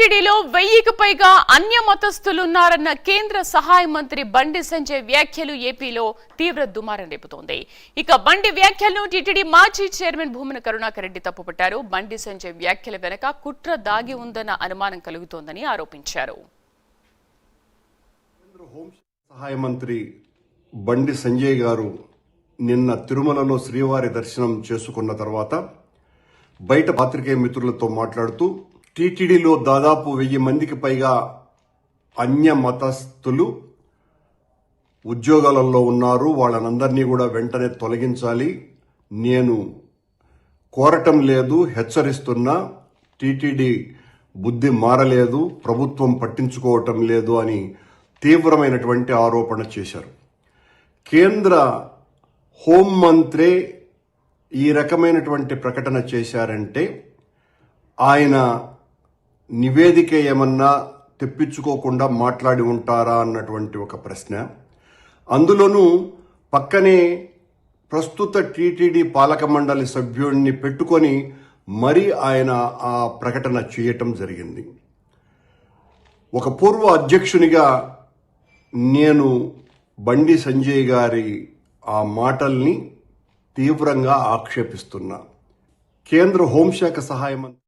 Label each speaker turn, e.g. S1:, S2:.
S1: టీటీడీలో 1000కి పైగా అన్య మతస్థులున్నారన్న కేంద్ర సహాయ మంత్రి బండి సంజయ్ వ్యాఖ్యలు ఏపీలో తీవ్ర దుమారం రేపుతోంది. ఇక బండి వ్యాఖ్యలను టీటీడీ మాజీ చైర్మన్ భూమన కరుణాకర్ రెడ్డి తప్పుపట్టారు. బండి సంజయ్ వ్యాఖ్యల వెనక కుట్ర దాగి ఉందన్న అనుమానం కలుగుతోందని ఆరోపించారు.
S2: సహాయ మంత్రి బండి సంజయ్ గారు నిన్న తిరుమలలో శ్రీవారి దర్శనం చేసుకున్న తర్వాత బయట పాత్రికేయ మిత్రులతో మాట్లాడుతూ టీటీడీలో దాదాపు 1000 మందికి పైగా అన్య మతస్థులు ఉద్యోగాలలో ఉన్నారు. వాళ్ళనందరినీ కూడా వెంటనే తొలగించాలి. నేను కోరటం లేదు, హెచ్చరిస్తున్నా. టీటీడీ బుద్ధి మారలేదు, ప్రభుత్వం పట్టించుకోవటం లేదు అని తీవ్రమైనటువంటి ఆరోపణ చేశారు. కేంద్ర హోంమంత్రి ఈ రకమైనటువంటి ప్రకటన చేశారంటే ఆయన నివేదిక ఏమన్నా తెప్పించుకోకుండా మాట్లాడి ఉంటారా అన్నటువంటి ఒక ప్రశ్న. అందులోనూ పక్కనే ప్రస్తుత టీటీడీ పాలక మండలి సభ్యుడిని పెట్టుకొని మరీ ఆయన ఆ ప్రకటన చేయటం జరిగింది. ఒక పూర్వ అధ్యక్షునిగా నేను బండి సంజయ్ గారి ఆ మాటల్ని తీవ్రంగా ఆక్షేపిస్తున్నా. కేంద్ర హోంశాఖ సహాయ మంత్రి